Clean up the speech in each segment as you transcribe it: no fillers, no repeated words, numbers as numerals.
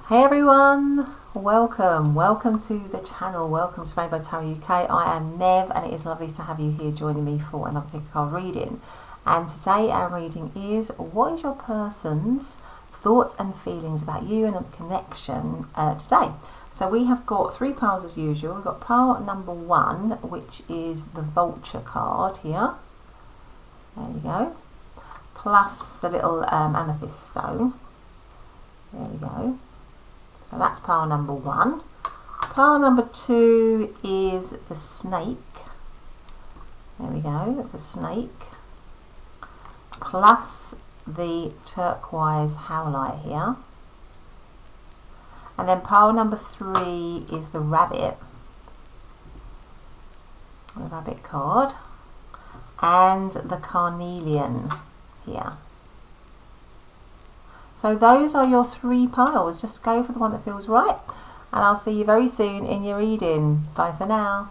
Hey everyone, welcome to the channel, welcome to Rainbow Tarot UK. I am Nev and it is lovely to have you here joining me for another pick a card reading. And today our reading is, what is your person's thoughts and feelings about you and the connection today? So we have got three piles as usual. We've got pile number 1, which is the Vulture card here. There you go. Plus the little Amethyst stone. There we go. So that's pile number 1. Pile number 2 is the snake. There we go, that's a snake. Plus the turquoise howlite here. And then pile number 3 is the rabbit card. And the carnelian here. So those are your 3 piles. Just go for the one that feels right. And I'll see you very soon in your reading. Bye for now.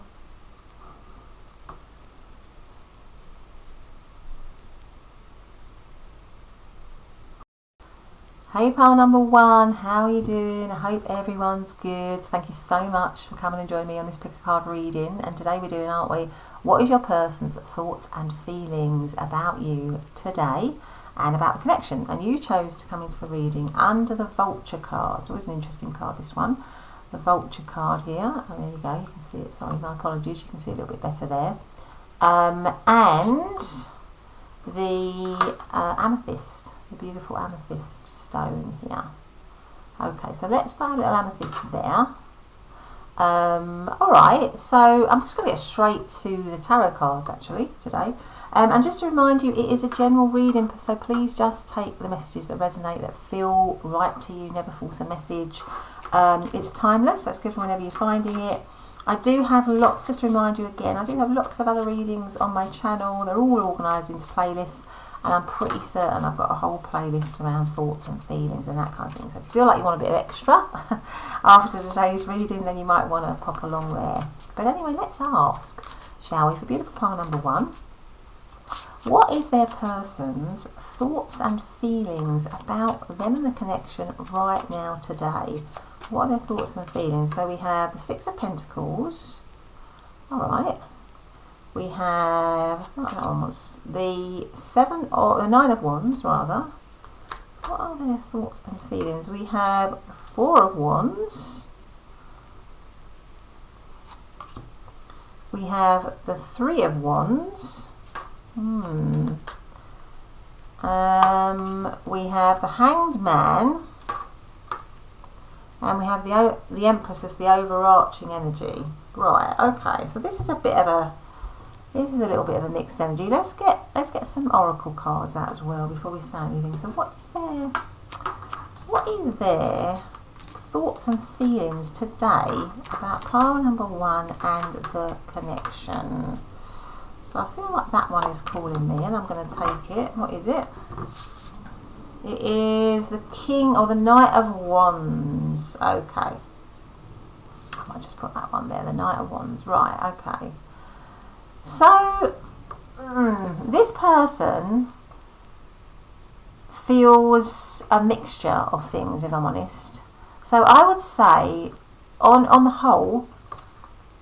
Hey pile number 1, how are you doing? I hope everyone's good. Thank you so much for coming and joining me on this pick a card reading. And today we're doing, aren't we, what is your person's thoughts and feelings about you today? And about the connection, and you chose to come into the reading under the Vulture card. Always an interesting card, this one, the Vulture card here. Oh, there you go, you can see it. Sorry, my apologies, you can see it a little bit better there. And the amethyst, the beautiful amethyst stone here. Okay, so let's put a little amethyst there. Alright, so I'm just going to get straight to the tarot cards actually today. And just to remind you, it is a general reading, so please just take the messages that resonate, that feel right to you. Never force a message. It's timeless, so it's good for whenever you're finding it. I do have lots, just to remind you again, I do have lots of other readings on my channel. They're all organised into playlists, and I'm pretty certain I've got a whole playlist around thoughts and feelings and that kind of thing. So if you feel like you want a bit of extra after today's reading, then you might want to pop along there. But anyway, let's ask, shall we, for beautiful pile number 1. What is their person's thoughts and feelings about them and the connection right now today? What are their thoughts and feelings? So we have the 6 of Pentacles. Alright. We have, what that one was, the 7 or the 9 of Wands rather. What are their thoughts and feelings? We have 4 of Wands. We have the 3 of Wands. We have the Hanged Man, and we have the Empress as the overarching energy. Right, okay, so this is a little bit of a mixed energy. Let's get some oracle cards out as well before we say anything. So what is their thoughts and feelings today about pile number 1 and the connection? So I feel like that one is calling me, and I'm going to take it. What is it? It is the King or the Knight of Wands. Okay. I might just put that one there, the Knight of Wands. Right, okay. So, this person feels a mixture of things, if I'm honest. So I would say, on the whole,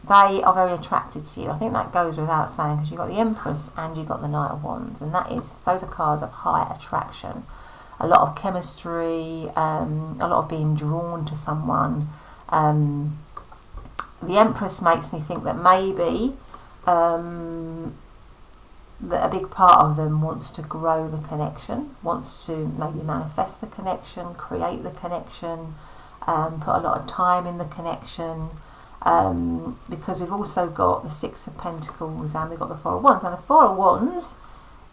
they are very attracted to you. I think that goes without saying, because you've got the Empress and you've got the Knight of Wands, and those are cards of high attraction. A lot of chemistry, a lot of being drawn to someone. The Empress makes me think that maybe that a big part of them wants to grow the connection, wants to maybe manifest the connection, create the connection, put a lot of time in the connection. Because we've also got the 6 of Pentacles and we've got the 4 of Wands. And the 4 of Wands,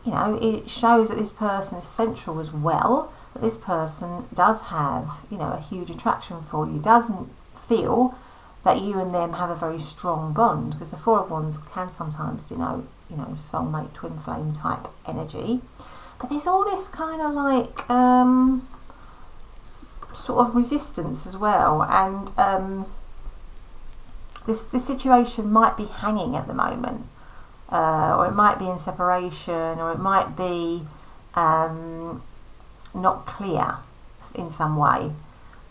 you know, it shows that this person is central as well, that this person does have, you know, a huge attraction for you, doesn't feel that you and them have a very strong bond, because the 4 of Wands can sometimes denote, you know, soulmate, twin flame type energy. But there's all this kind of like sort of resistance as well, and this situation might be hanging at the moment, or it might be in separation, or it might be not clear in some way.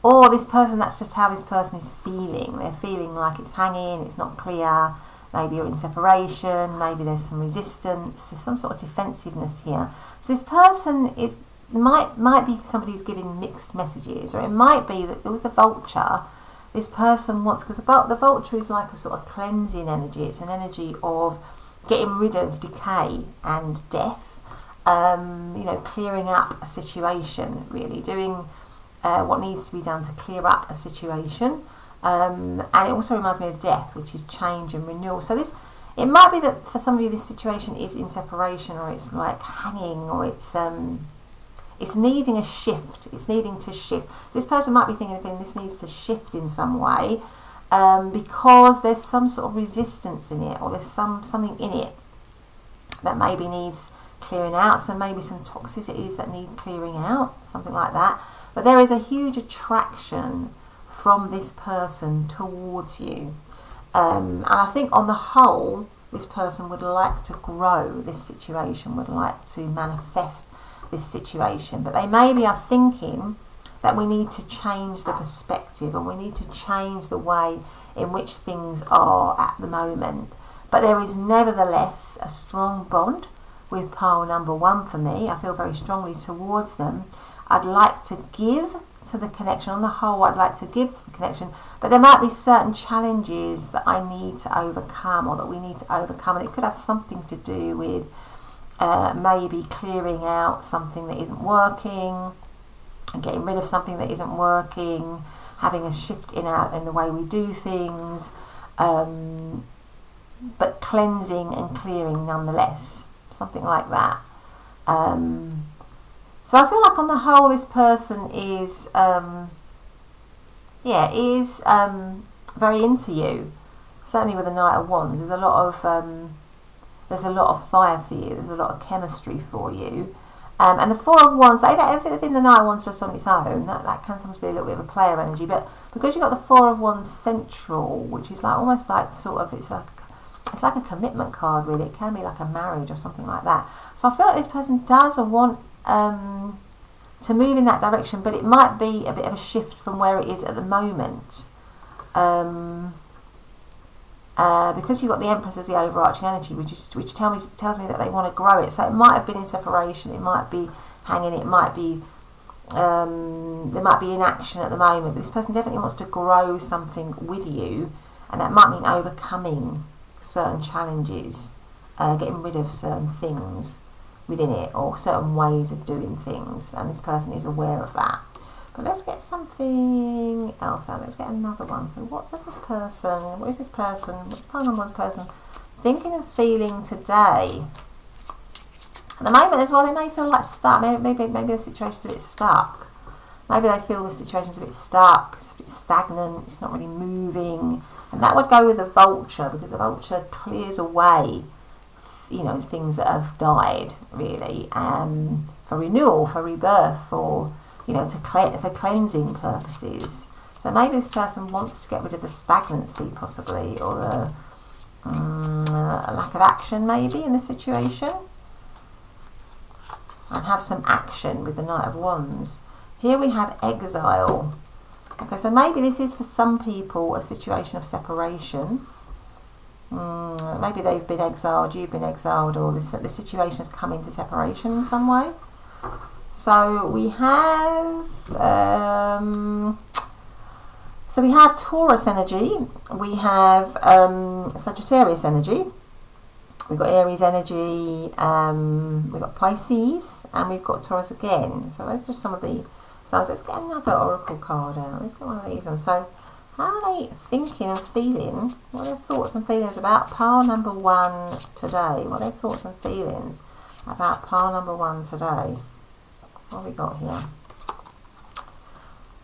Or this person, that's just how this person is feeling. They're feeling like it's hanging, it's not clear. Maybe you're in separation, maybe there's some resistance, there's some sort of defensiveness here. So this person might be somebody who's giving mixed messages, or it might be that with the vulture, this person wants, because the vulture is like a sort of cleansing energy. It's an energy of getting rid of decay and death, clearing up a situation, really doing what needs to be done to clear up a situation. And it also reminds me of death, which is change and renewal. So it might be that for somebody this situation is in separation, or it's like hanging, or it's needing a shift. It's needing to shift. This person might be thinking this needs to shift in some way, because there's some sort of resistance in it, or there's something in it that maybe needs clearing out. So maybe some toxicities that need clearing out, something like that. But there is a huge attraction from this person towards you. And I think on the whole, this person would like to grow this situation, would like to manifest this situation. But they maybe are thinking that we need to change the perspective, and we need to change the way in which things are at the moment. But there is nevertheless a strong bond with pile number 1 for me. I feel very strongly towards them. I'd like to give to the connection. On the whole, I'd like to give to the connection, but there might be certain challenges that I need to overcome, or that we need to overcome, and it could have something to do with maybe clearing out something that isn't working, and getting rid of something that isn't working, having a shift in the way we do things, but cleansing and clearing nonetheless, something like that. So I feel like on the whole, this person is very into you. Certainly with the Knight of Wands, there's a lot of fire for you. There's a lot of chemistry for you. And the Four of Wands, if it had been the Knight of Wands just on its own, that can sometimes be a little bit of a player energy. But because you've got the Four of Wands central, which is like almost like sort of, it's like a commitment card, really. It can be like a marriage or something like that. So I feel like this person does want to move in that direction, but it might be a bit of a shift from where it is at the moment, because you've got the Empress as the overarching energy, which tells me that they want to grow it. So it might have been in separation, it might be hanging, it might be there might be inaction at the moment, but this person definitely wants to grow something with you, and that might mean overcoming certain challenges, getting rid of certain things within it, or certain ways of doing things, and this person is aware of that. But let's get something else out. Let's get another one. So what is this person what's Paranormal's person thinking and feeling today? At the moment as well, they may feel like stuck. Maybe the situation's a bit stuck. Maybe they feel the situation's a bit stuck, it's a bit stagnant, it's not really moving. And that would go with the Vulture, because the Vulture clears away things that have died, really, for renewal, for rebirth, for for cleansing purposes. So maybe this person wants to get rid of the stagnancy, possibly, or a lack of action, maybe, in the situation, and have some action with the Knight of Wands. Here we have exile. Okay, so maybe this is for some people a situation of separation. Maybe they've been exiled, you've been exiled, or the situation has come into separation in some way. So we have Taurus energy, we have Sagittarius energy, we've got Aries energy, we've got Pisces, and we've got Taurus again. So those are some of the signs. Let's get another oracle card out. Let's get one of these ones. So how are they thinking and feeling? What are their thoughts and feelings about pile number 1 today? What are their thoughts and feelings about pile number 1 today? What have we got here?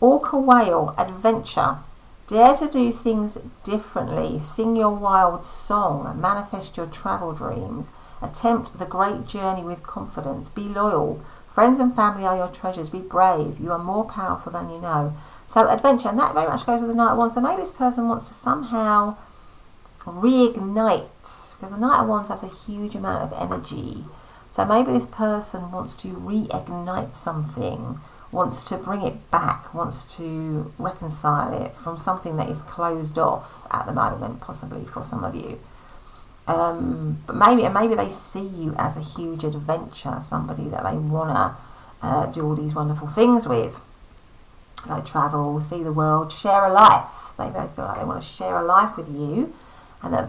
Orca whale, adventure. Dare to do things differently. Sing your wild song. Manifest your travel dreams. Attempt the great journey with confidence. Be loyal. Friends and family are your treasures. Be brave. You are more powerful than you know. So adventure, and that very much goes with the Knight of Wands. So maybe this person wants to somehow reignite, because the Knight of Wands has a huge amount of energy. So maybe this person wants to reignite something, wants to bring it back, wants to reconcile it from something that is closed off at the moment, possibly for some of you. But maybe they see you as a huge adventure, somebody that they want to do all these wonderful things with. Like travel, see the world, share a life. Maybe they feel like they want to share a life with you, and that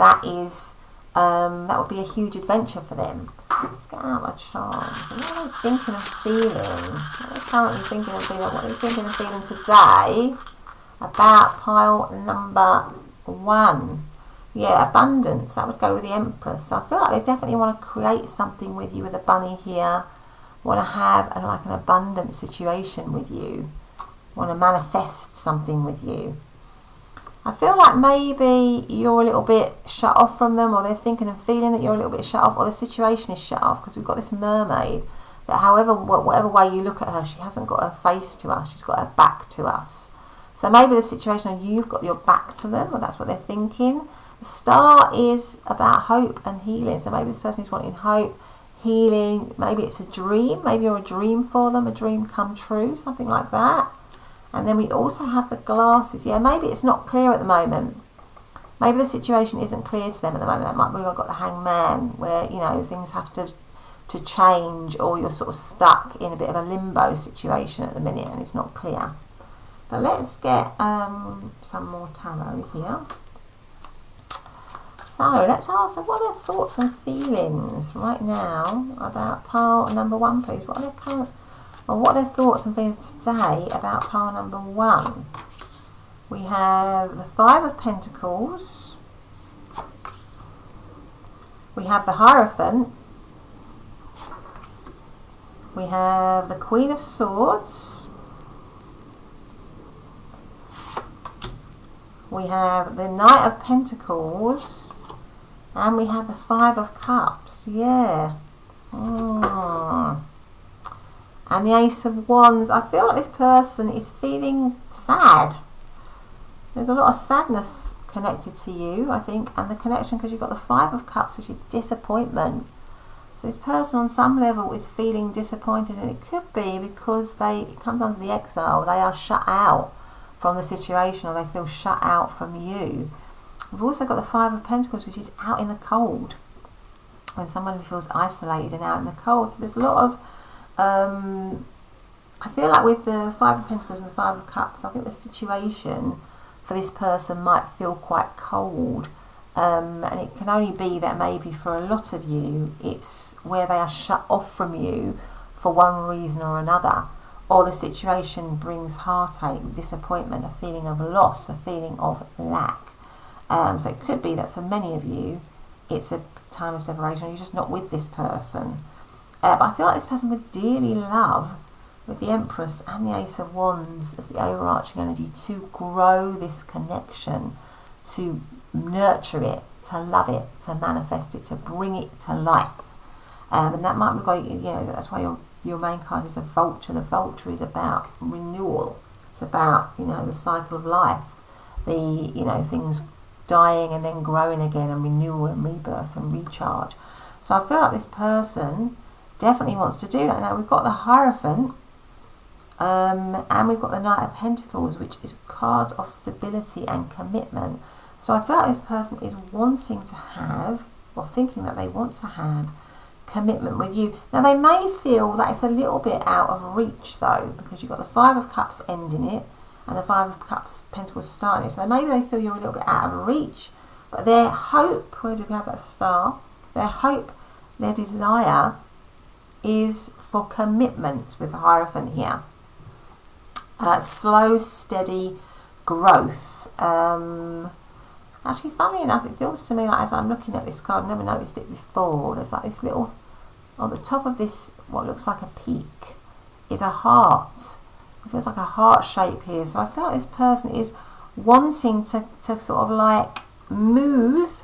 would be a huge adventure for them. Let's get out my chart. What are they thinking and feeling? What are they currently thinking and feeling? What are they thinking and feeling today about pile number 1? Yeah, abundance. That would go with the Empress. So I feel like they definitely want to create something with you with a bunny here. Want to have like an abundant situation with you. Want to manifest something with you. I feel like maybe you're a little bit shut off from them, or they're thinking and feeling that you're a little bit shut off, or the situation is shut off, because we've got this mermaid that whatever way you look at her, she hasn't got her face to us, she's got her back to us. So maybe the situation of you've got your back to them, or that's what they're thinking. The Star is about hope and healing, so maybe this person is wanting hope, healing, maybe it's a dream, maybe you're a dream for them, a dream come true, something like that. And then we also have the Glasses. Yeah, maybe it's not clear at the moment. Maybe the situation isn't clear to them at the moment. That might be, I've got the Hangman, where, you know, things have to change, or you're sort of stuck in a bit of a limbo situation at the minute and it's not clear. But let's get some more tarot here. So let's ask them, what are their thoughts and feelings right now about pile number 1, please? What are their current... Well, what are their thoughts and feelings today about pile number 1? We have the 5 of Pentacles. We have the Hierophant. We have the Queen of Swords. We have the Knight of Pentacles. And we have the 5 of Cups. Yeah. And the Ace of Wands. I feel like this person is feeling sad. There's a lot of sadness connected to you, I think, and the connection, because you've got the 5 of Cups, which is disappointment. So this person on some level is feeling disappointed, and it could be because it comes under the exile. They are shut out from the situation, or they feel shut out from you. We've also got the 5 of Pentacles, which is out in the cold. When someone feels isolated and out in the cold. So there's a lot of... I feel like with the 5 of Pentacles and the 5 of Cups, I think the situation for this person might feel quite cold. And it can only be that maybe for a lot of you, it's where they are shut off from you for one reason or another. Or the situation brings heartache, disappointment, a feeling of loss, a feeling of lack. So it could be that for many of you, it's a time of separation, or you're just not with this person. But I feel like this person would dearly love, with the Empress and the Ace of Wands as the overarching energy, to grow this connection, to nurture it, to love it, to manifest it, to bring it to life. And that might be why, you know, that's why your main card is the Vulture. The Vulture is about renewal. It's about, you know, the cycle of life, the, you know, things dying and then growing again, and renewal and rebirth and recharge. So I feel like this person definitely wants to do that. Now we've got the Hierophant, and we've got the Knight of Pentacles, which is cards of stability and commitment. So I feel like this person is wanting to have, or thinking that they want to have, commitment with you. Now they may feel that it's a little bit out of reach though, because you've got the 5 of Cups ending it, and the 5 of Cups, Pentacles starting it. So maybe they feel you're a little bit out of reach, but their hope, where do we have that star? Their hope, their desire is for commitment with the Hierophant here. Slow, steady growth. Actually, funnily enough, it feels to me like, as I'm looking at this card, I never noticed it before, there's like this little, on the top of this, what looks like a peak, is a heart. It feels like a heart shape here. So I feel like this person is wanting to sort of like move,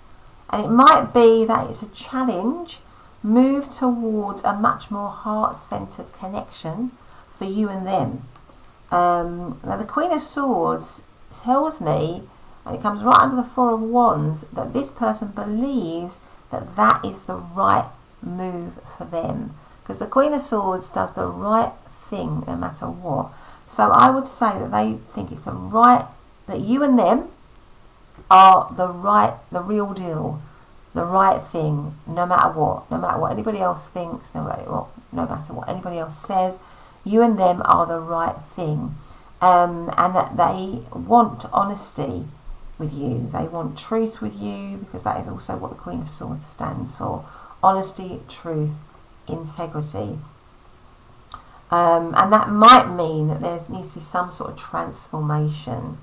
and it might be that it's a challenge, move towards a much more heart-centered connection for you and them. Now the Queen of Swords tells me, and it comes right under the 4 of Wands, that this person believes that that is the right move for them. Because the Queen of Swords does the right thing no matter what. So I would say that they think it's that you and them are the real deal, the right thing, no matter what anybody else thinks, no matter what anybody else says. You and them are the right thing, and that they want honesty with you. They want truth with you, because that is also what the Queen of Swords stands for: honesty, truth, integrity. And that might mean that there needs to be some sort of transformation,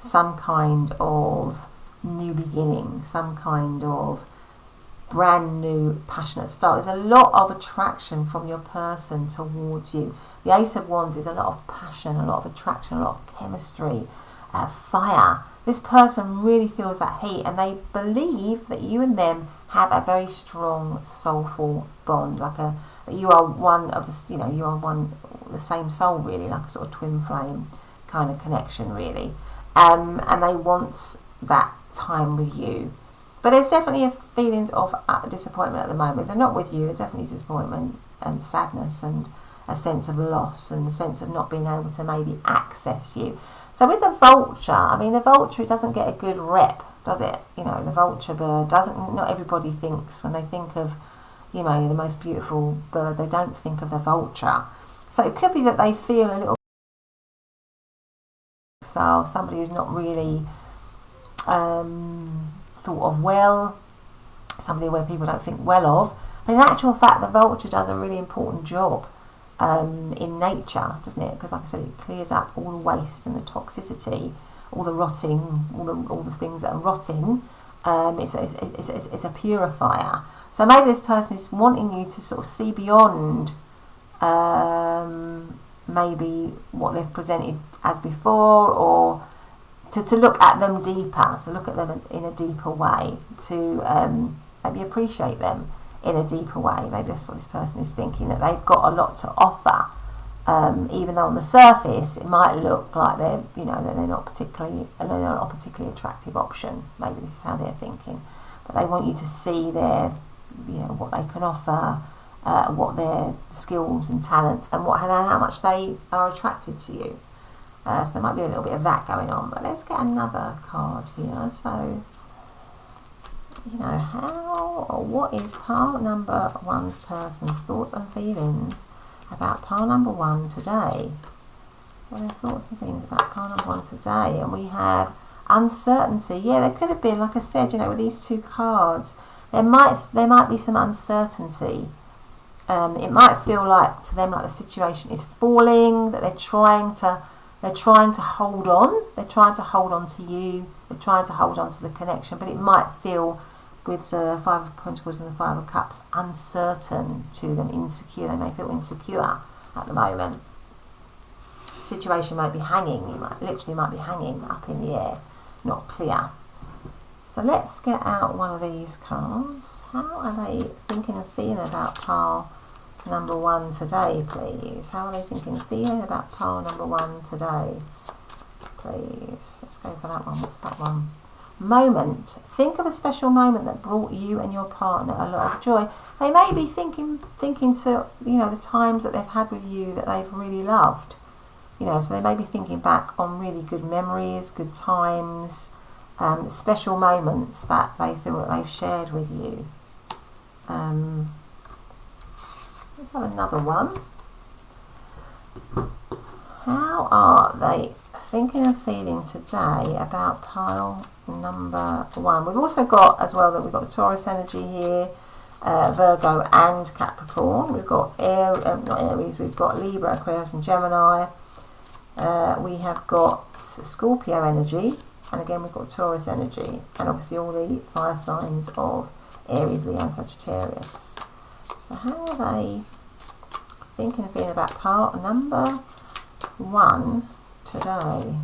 some kind of new beginning, some kind of brand new passionate start. There's a lot of attraction from your person towards you. The Ace of Wands is a lot of passion, a lot of attraction, a lot of chemistry, fire. This person really feels that heat, and they believe that you and them have a very strong soulful bond, that you are one of the, you are one, the same soul, really, like a sort of twin flame kind of connection, really. And they want that time with you. But there's definitely feelings of disappointment at the moment. If they're not with you, there's definitely disappointment and sadness and a sense of loss and a sense of not being able to maybe access you. So with the vulture, I mean, the vulture, it doesn't get a good rep, does it? The vulture bird not everybody thinks, when they think of, the most beautiful bird, they don't think of the vulture. So it could be that they feel a little, so somebody who's not really thought of well, somebody where people don't think well of. But in actual fact, the vulture does a really important job in nature, doesn't it? Because, like I said, it clears up all the waste and the toxicity, all the rotting, all the things that are rotting. It's a purifier. So maybe this person is wanting you to sort of see beyond maybe what they've presented as before, or to look at them deeper, to look at them in a deeper way, to maybe appreciate them in a deeper way. Maybe that's what this person is thinking, that they've got a lot to offer, even though on the surface it might look like that they're not a particularly attractive option. Maybe this is how they're thinking, but they want you to see what they can offer, what their skills and talents, and how much they are attracted to you. So there might be a little bit of that going on. But let's get another card here. So, what is pile number one's person's thoughts and feelings about pile number one today? What are their thoughts and feelings about pile number one today? And we have uncertainty. Yeah, there could have been, like I said, with these two cards, there might be some uncertainty. It might feel like to them like the situation is falling, that they're trying to hold on. They're trying to hold on to you. They're trying to hold on to the connection. But it might feel, with the Five of Pentacles and the Five of Cups, uncertain to them, insecure. They may feel insecure at the moment. The situation might be hanging. It might be hanging up in the air, not clear. So let's get out one of these cards. How are they thinking and feeling about pile number one today, please? How are they thinking and feeling about pile number one today, please? Let's go for that one. What's that one? Moment. Think of a special moment that brought you and your partner a lot of joy. They may be thinking to, the times that they've had with you that they've really loved. So they may be thinking back on really good memories, good times, special moments that they feel that they've shared with you. Let's have another one. How are they thinking and feeling today about pile number one? We've also got as well that we've got the Taurus energy here, Virgo and Capricorn. We've got not Aries, we've got Libra, Aquarius and Gemini. We have got Scorpio energy, and again we've got Taurus energy, and obviously all the fire signs of Aries, Leo and Sagittarius. So how are they thinking and feeling about pile number one today?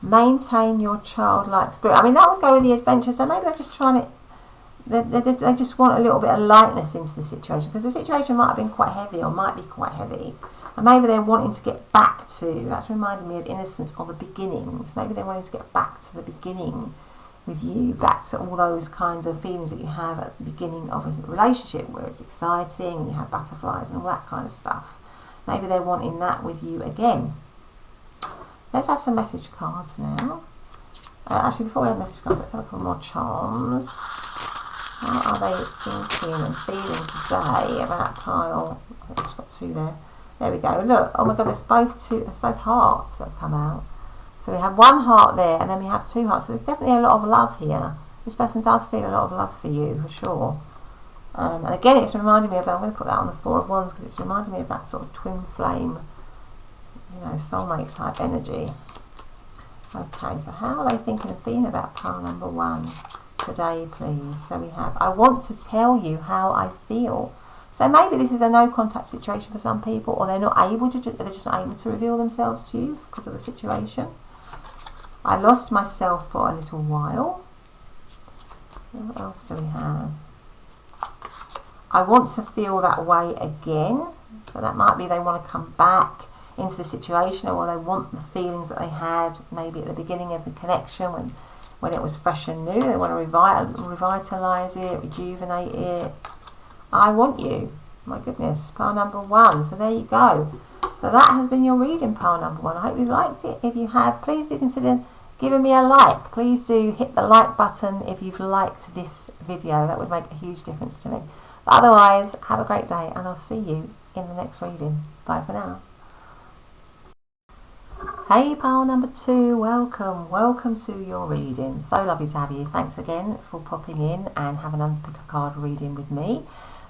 Maintain your childlike spirit. I mean, that would go with the adventure. So maybe they're just trying to, they just want a little bit of lightness into the situation, because the situation might have been quite heavy, or might be quite heavy, and maybe they're wanting to get back to, that's reminding me of innocence or the beginnings. Maybe they're wanting to get back to the beginning with you, back to all those kinds of feelings that you have at the beginning of a relationship, where it's exciting and you have butterflies and all that kind of stuff. maybe they're wanting that with you again. Let's have some message cards now. Actually, before we have message cards, let's have a couple more charms. How are they thinking and feeling today about pile? It's got two there. There we go. Look, oh my God, there's both hearts that have come out. So we have one heart there, and then we have two hearts. So there's definitely a lot of love here. This person does feel a lot of love for you, for sure. And again, it's reminding me of that. I'm going to put that on the Four of Wands because it's reminding me of that sort of twin flame, you know, soulmate type energy. Okay, so how are they thinking and feeling about pile number one today, please? So we have, I want to tell you how I feel. So maybe this is a no contact situation for some people, or they're not able to, they're just not able to reveal themselves to you because of the situation. I lost myself for a little while. What else do we have? I want to feel that way again. So that might be they want to come back into the situation, or they want the feelings that they had maybe at the beginning of the connection when it was fresh and new. They want to revitalise it, rejuvenate it. I want you. My goodness, pile number one. So there you go. So that has been your reading, pile number one. I hope you liked it. If you have, please do consider giving me a like. Please do hit the like button if you've liked this video. That would make a huge difference to me. But otherwise, have a great day, and I'll see you in the next reading. Bye for now. Hey pile number two, welcome to your reading. So lovely to have you. Thanks again for popping in and having a pick a card reading with me.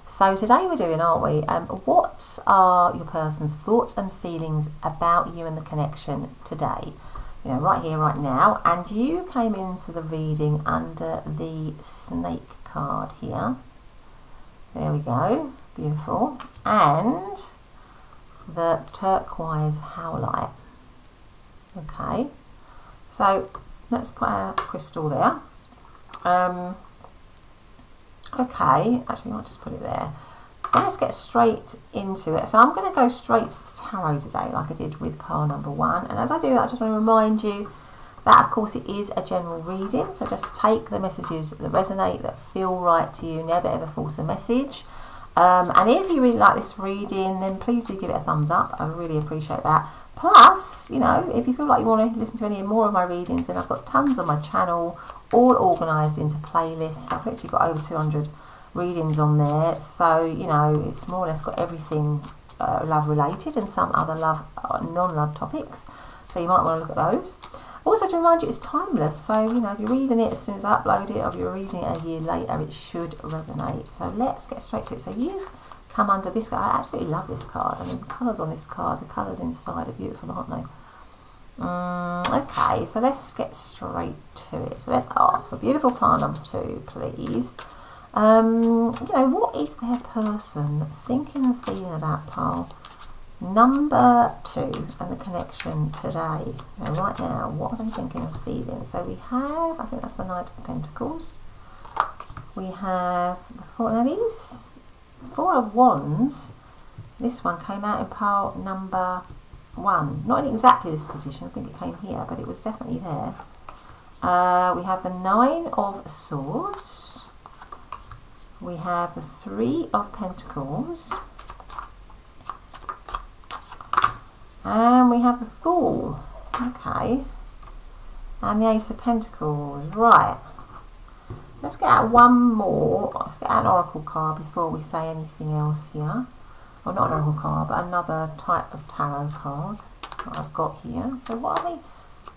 So today we're doing, aren't we, what are your person's thoughts and feelings about you and the connection today? You know, right here, right now. And you came into the reading under the snake card here. There we go, beautiful. And the turquoise howlite. Okay, so let's put our crystal there. Okay, actually I might just put it there. So let's get straight into it. So I'm going to go straight to the tarot today, like I did with pile number one. And as I do that, I just want to remind you that, of course, it is a general reading. So just take the messages that resonate, that feel right to you, never ever force a message. And if you really like this reading, then please do give it a thumbs up. I really appreciate that. Plus, you know, if you feel like you want to listen to any more of my readings, then I've got tons on my channel, all organised into playlists. I've literally got over 200 readings on there. So, you know, it's more or less got everything love related and some other love, non-love topics. So you might want to look at those. Also to remind you, it's timeless. So, you know, if you're reading it as soon as I upload it, or if you're reading it a year later, it should resonate. So let's get straight to it. So you've come under this card. I absolutely love this card. I mean, the colours on this card, the colours inside are beautiful, aren't they? Okay, so let's get straight to it. So let's ask for beautiful pile number two, please. You know, what is their person thinking and feeling about pile number two and the connection today? You know, right now, what are they thinking and feeling? So we have, I think that's the Knight of Pentacles. We have the four. Now these Four of Wands, this one came out in pile number one. Not in exactly this position, I think it came here, but it was definitely there. We have the Nine of Swords. We have the Three of Pentacles. And we have the Fool. Okay. And the Ace of Pentacles. Right. Let's get out one more. Let's get out an oracle card before we say anything else here. Well, not an oracle card, but another type of tarot card that I've got here. So what are they,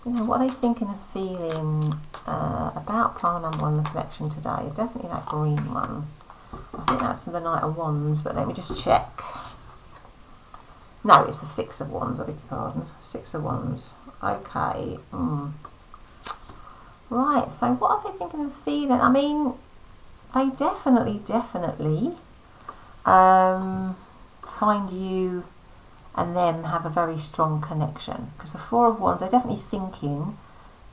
you know, what are they thinking and feeling about pile number one, the connection today? Definitely that green one. I think that's the Knight of Wands, but let me just check. No, it's the Six of Wands, I beg your pardon. Six of Wands. Okay. Right, so what are they thinking and feeling? I mean, they definitely find you and them have a very strong connection. Because the Four of Wands, they're definitely thinking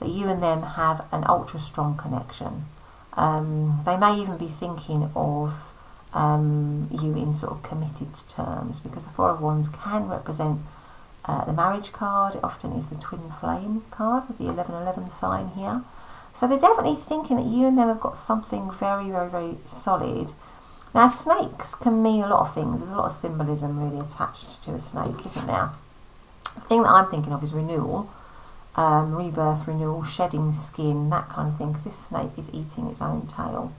that you and them have an ultra strong connection. They may even be thinking of you in sort of committed terms, because the Four of Wands can represent the marriage card. It often is the twin flame card with the 1111 sign here. So they're definitely thinking that you and them have got something very, very, very solid. Now, snakes can mean a lot of things. There's a lot of symbolism really attached to a snake, isn't there? The thing that I'm thinking of is renewal, rebirth, renewal, shedding skin, that kind of thing, because this snake is eating its own tail.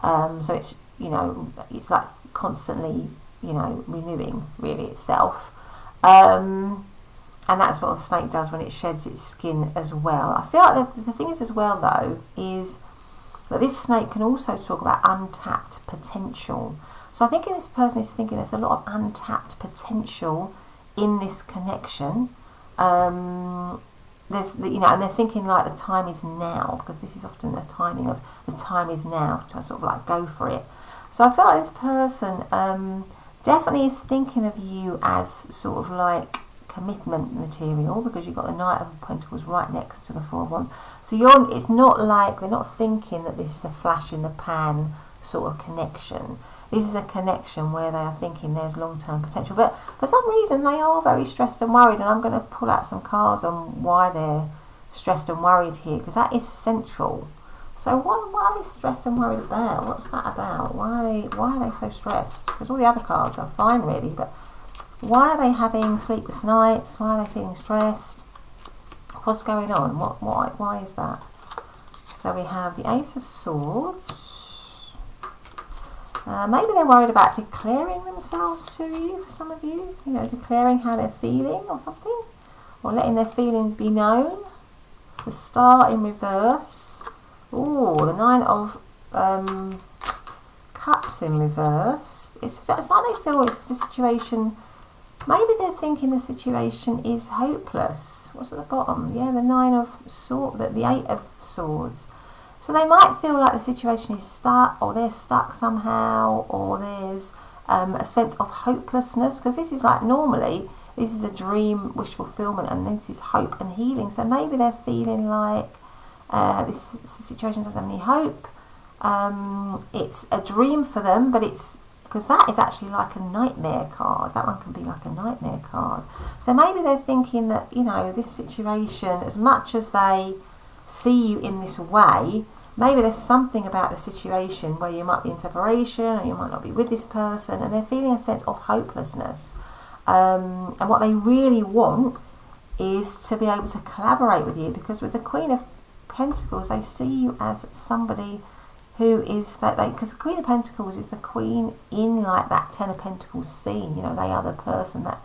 So it's, you know, it's like constantly, you know, renewing really itself. And that's what the snake does when it sheds its skin as well. I feel like the thing is as well, though, is that this snake can also talk about untapped potential. So I think this person is thinking there's a lot of untapped potential in this connection. There's, you know, and they're thinking like the time is now, because this is often the timing of the time is now to sort of like go for it. So I feel like this person definitely is thinking of you as sort of like commitment material, because you've got the Knight of Pentacles right next to the Four of Wands. So it's not like they're not thinking that this is a flash in the pan sort of connection. This is a connection where they are thinking there's long-term potential, but for some reason they are very stressed and worried, and I'm going to pull out some cards on why they're stressed and worried here, because that is central. So what are they stressed and worried about? What's that about? Why are they so stressed? Because all the other cards are fine really, but why are they having sleepless nights? Why are they feeling stressed? What's going on? Why is that? So we have the Ace of Swords. Maybe they're worried about declaring themselves to you, for some of you. You know, declaring how they're feeling or something. Or letting their feelings be known. The Star in reverse. Ooh, the Nine of Cups in reverse. It's like they feel it's the situation. Maybe they're thinking the situation is hopeless. What's at the bottom? Yeah, the Nine of Swords, the Eight of Swords. So they might feel like the situation is stuck, or they're stuck somehow, or there's a sense of hopelessness, because this is like normally this is a dream, wish fulfillment, and this is hope and healing. So maybe they're feeling like this situation doesn't have any hope. It's a dream for them, but it's because that is actually like a nightmare card. That one can be like a nightmare card. So maybe they're thinking that, you know, this situation, as much as they see you in this way, maybe there's something about the situation where you might be in separation, or you might not be with this person, and they're feeling a sense of hopelessness. And what they really want is to be able to collaborate with you, because with the Queen of Pentacles, they see you as somebody who is that because the Queen of Pentacles is the queen in like that Ten of Pentacles scene. You know, they are the person that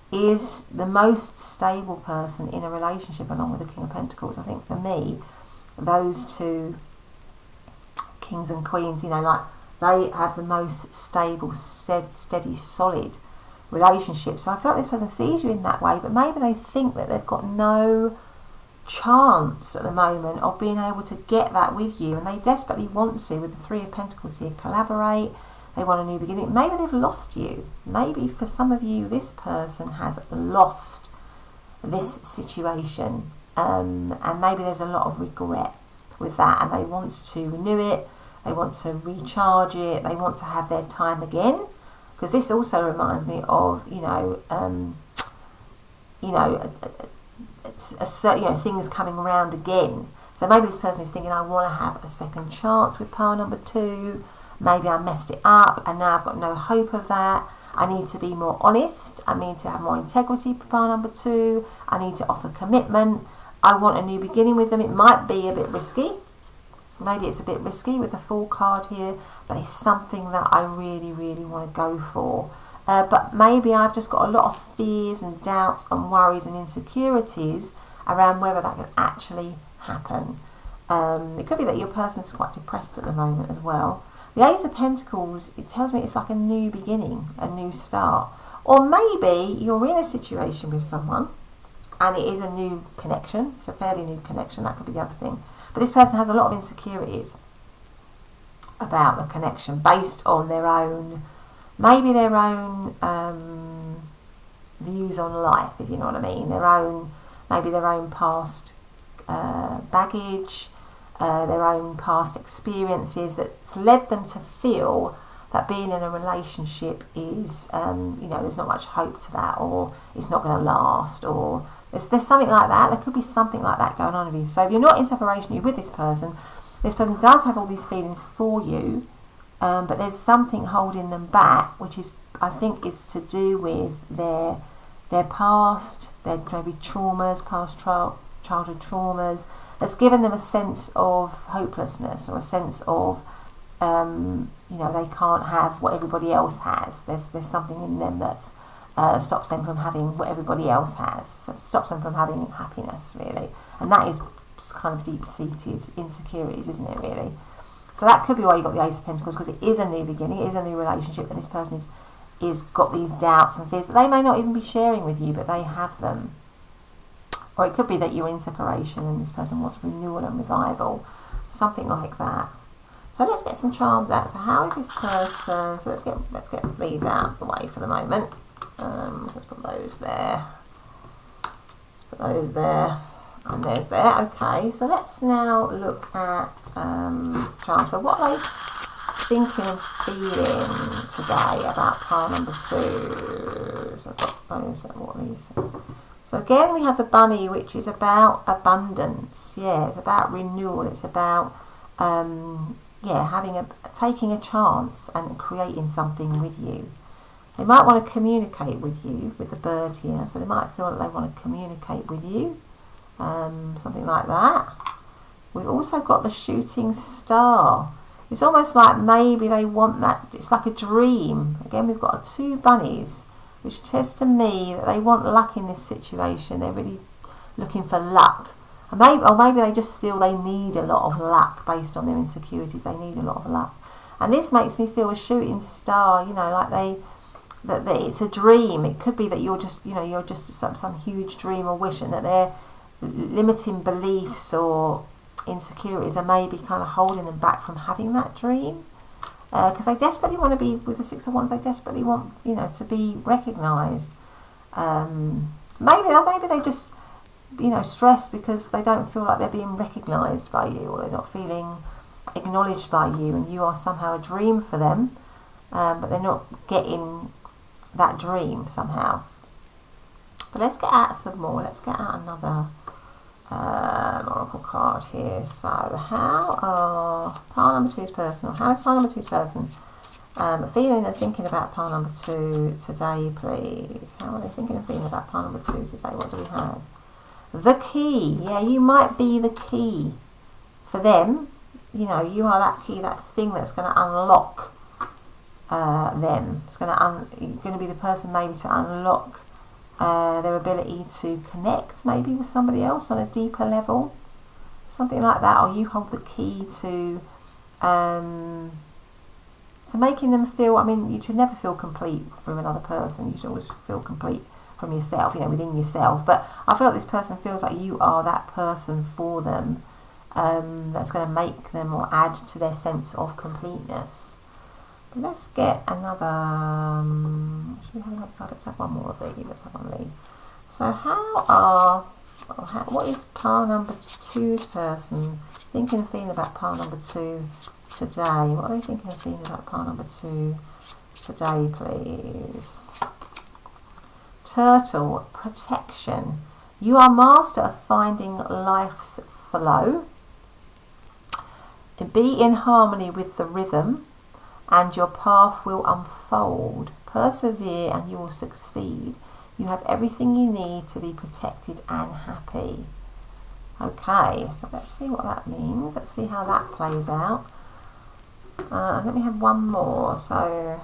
is the most stable person in a relationship, along with the King of Pentacles. I think for me, those two kings and queens, you know, like they have the most stable, steady, solid relationship. So I feel like this person sees you in that way, but maybe they think that they've got no chance at the moment of being able to get that with you, and they desperately want to, with the Three of Pentacles here, collaborate. They want a new beginning. Maybe they've lost you. Maybe for some of you, this person has lost this situation, and maybe there's a lot of regret with that, and they want to renew it. They want to recharge it. They want to have their time again, because this also reminds me of, things coming around again. So maybe this person is thinking, I want to have a second chance with pile number 2. Maybe I messed it up and now I've got no hope of that. I need to be more honest. I need to have more integrity for pile number 2. I need to offer commitment. I want a new beginning with them. It might be a bit risky. Maybe it's a bit risky with the Fool card here, but it's something that I really, really want to go for. But maybe I've just got a lot of fears and doubts and worries and insecurities around whether that can actually happen. It could be that your person's quite depressed at the moment as well. The Ace of Pentacles, it tells me it's like a new beginning, a new start. Or maybe you're in a situation with someone and it is a new connection. It's a fairly new connection. That could be the other thing. But this person has a lot of insecurities about the connection based on their own, maybe their own views on life, if you know what I mean. Maybe their own past baggage, their own past experiences that's led them to feel that being in a relationship is, there's not much hope to that, or it's not going to last, or there's something like that. There could be something like that going on with you. So if you're not in separation, you're with this person does have all these feelings for you, but there's something holding them back, which is, I think, is to do with their past, their maybe traumas, past childhood traumas, that's given them a sense of hopelessness, or a sense of you know, they can't have what everybody else has. There's something in them that stops them from having what everybody else has. So it stops them from having happiness, really. And that is kind of deep-seated insecurities, isn't it, really? So that could be why you got the Ace of Pentacles, because it is a new beginning, it is a new relationship, and this person is got these doubts and fears that they may not even be sharing with you, but they have them. Or it could be that you're in separation and this person wants renewal and revival, something like that. So let's get some charms out. So how is this person? So let's get these out of the way for the moment. Let's put those there. Let's put those there. And there's there. Okay, so let's now look at charms. So what are they thinking and feeling today about pile number 2? So I've got those. What are these? So again, we have the bunny, which is about abundance. Yeah, it's about renewal. It's about taking a chance and creating something with you. They might want to communicate with you, with the bird here. So they might feel that they want to communicate with you, something like that. We've also got the shooting star. It's almost like maybe they want that. It's like a dream. Again, we've got 2 bunnies, which says to me that they want luck in this situation. They're really looking for luck. And maybe they just feel they need a lot of luck based on their insecurities. They need a lot of luck. And this makes me feel a shooting star, you know, like that it's a dream. It could be that you're just some huge dream or wish, and that their limiting beliefs or insecurities are maybe kind of holding them back from having that dream. Because they desperately want to be, with the 6 of Wands, they desperately want, you know, to be recognised. Maybe they just, you know, stressed because they don't feel like they're being recognised by you, or they're not feeling acknowledged by you, and you are somehow a dream for them, but they're not getting that dream somehow. But let's get out some more. Let's get out another oracle card here. So how are pile number 2's person, or how is pile number 2's person feeling and thinking about pile number 2 today, please? How are they thinking and feeling about pile number 2 today? What do we have? The key. Yeah, you might be the key for them. You know, you are that key, that thing that's going to unlock them. It's going to be the person maybe to unlock their ability to connect maybe with somebody else on a deeper level, something like that. Or you hold the key to making them feel, I mean, you should never feel complete from another person. You should always feel complete from yourself, you know, within yourself. But I feel like this person feels like you are that person for them, that's going to make them or add to their sense of completeness. But let's get another, should we have another card? Let's have one more of these. Let's have one of these. So what is pile number 2's person thinking and feeling about pile number 2 today? What are they thinking and feeling about pile number 2 today, please? Turtle, protection. You are master of finding life's flow. Be in harmony with the rhythm, and your path will unfold. Persevere and you will succeed. You have everything you need to be protected and happy. Okay, so let's see what that means. Let's see how that plays out. Let me have one more. So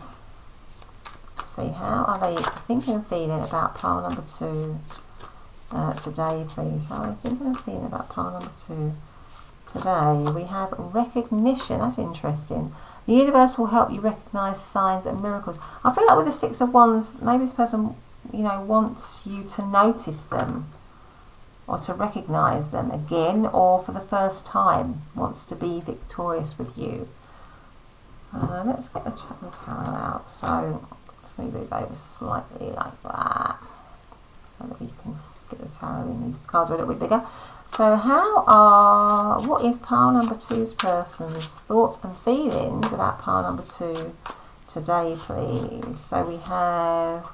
see, how are they thinking and feeling about pile number 2 today, please? How are they thinking and feeling about pile number 2 today? We have recognition. That's interesting. The universe will help you recognise signs and miracles. I feel like with the 6 of Wands, maybe this person, you know, wants you to notice them or to recognise them again, or for the first time wants to be victorious with you. Let's get the tarot out. So let's move these over slightly like that, so that we can get the tarot in. These cards are a little bit bigger. So what is pile number 2's person's thoughts and feelings about pile number 2 today, please? So we have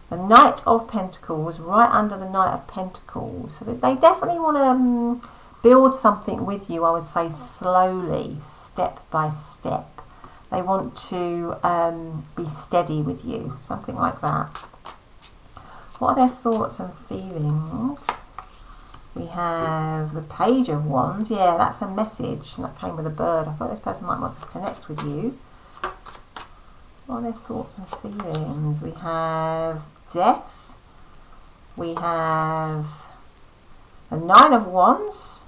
the Knight of Pentacles right under the Knight of Pentacles. So they definitely want to build something with you, I would say slowly, step by step. They want to be steady with you, something like that. What are their thoughts and feelings? We have the Page of Wands. Yeah, that's a message, and that came with a bird. I thought this person might want to connect with you. What are their thoughts and feelings? We have Death. We have the Nine of Wands.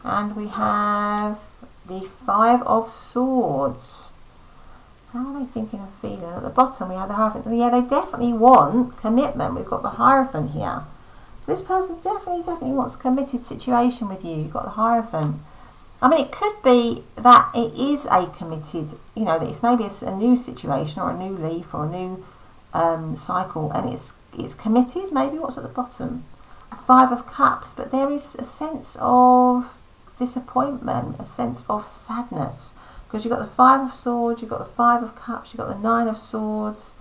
And we have the Five of Swords. How are they thinking and feeling? At the bottom we have the Hierophant. Yeah, they definitely want commitment. We've got the Hierophant here. So this person definitely wants a committed situation with you. You've got the Hierophant. I mean, it could be that it is a committed, you know, that it's maybe a new situation or a new leaf or a new cycle, and it's committed. Maybe what's at the bottom? The Five of Cups. But there is a sense of disappointment, a sense of sadness, because you've got the Five of Swords, you've got the Five of Cups, you've got the Nine of Swords.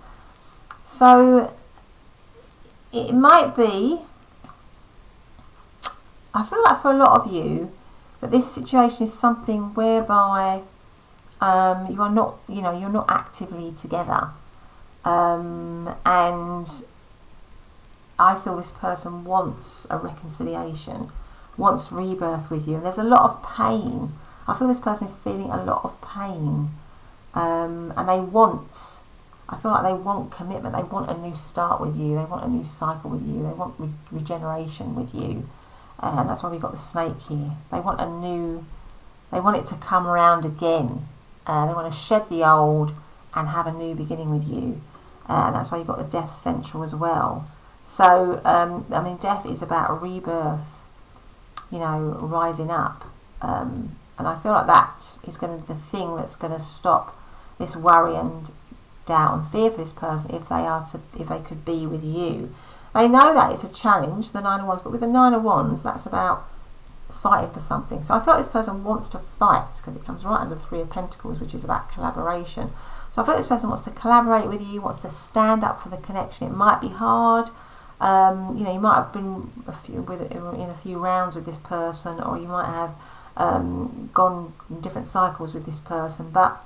So it might be, I feel like for a lot of you that this situation is something whereby you are not, you know, you're not actively together, and I feel this person wants a reconciliation, wants rebirth with you, and there's a lot of pain. I feel this person is feeling a lot of pain, and they want, I feel like they want commitment. They want a new start with you. They want a new cycle with you. They want regeneration with you, and that's why we got the snake here. They want a new, they want it to come around again. They want to shed the old and have a new beginning with you, and that's why you got the Death Central as well. So I mean, death is about a rebirth, you know, rising up, and I feel like that is going to the thing that's going to stop this worry and doubt and fear for this person if they could be with you. They know that it's a challenge, the Nine of Wands, but with the Nine of Wands, that's about fighting for something. So I feel like this person wants to fight, because it comes right under the Three of Pentacles, which is about collaboration. So I feel like this person wants to collaborate with you, wants to stand up for the connection. It might be hard. You know, you might have been in a few rounds with this person, or you might have gone in different cycles with this person. But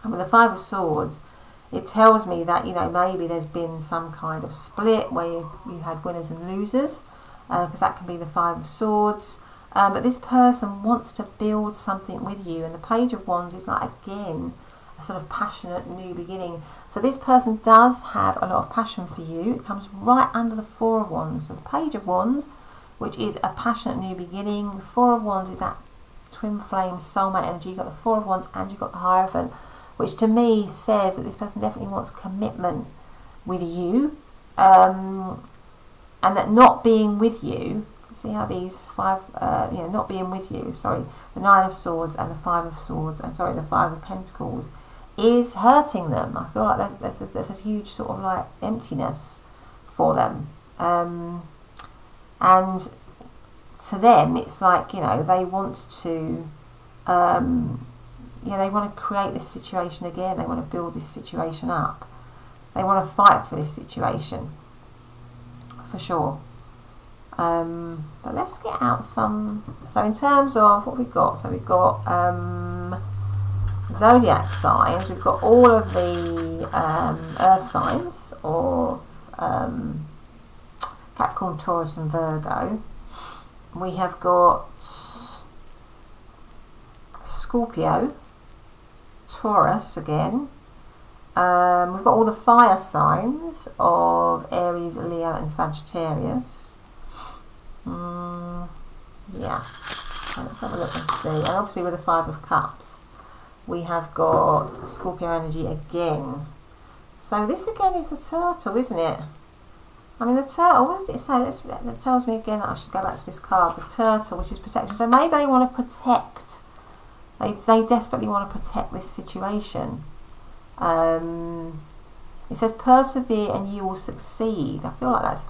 with the Five of Swords, it tells me that, you know, maybe there's been some kind of split where you had winners and losers, because that can be the Five of Swords. But this person wants to build something with you, and the Page of Wands is like, again, a sort of passionate new beginning. So this person does have a lot of passion for you. It comes right under the Four of Wands. So the Page of Wands, which is a passionate new beginning. The Four of Wands is that twin flame soulmate energy. You've got the Four of Wands and you've got the Hierophant, which to me says that this person definitely wants commitment with you, and that not being with you, see how these not being with you, sorry, the Nine of Swords and the Five of Swords, and sorry, the Five of Pentacles, is hurting them. I feel like there's this huge sort of like emptiness for them, and to them it's like, you know, they want to they want to create this situation again. They want to build this situation up. They want to fight for this situation, for sure. But let's get out some. So in terms of what we've got, so we've got zodiac signs. We've got all of the earth signs of Capricorn, Taurus and Virgo. We have got Scorpio, Taurus again. We've got all the fire signs of Aries, Leo and Sagittarius. Yeah, so let's have a look and see. And obviously with the Five of Cups, we have got Scorpio energy again. So this again is the turtle, isn't it? I mean, the turtle, what does it say? That tells me again that I should go back to this card. The turtle, which is protection. So maybe they want to protect. They desperately want to protect this situation. It says persevere and you will succeed. I feel like that's,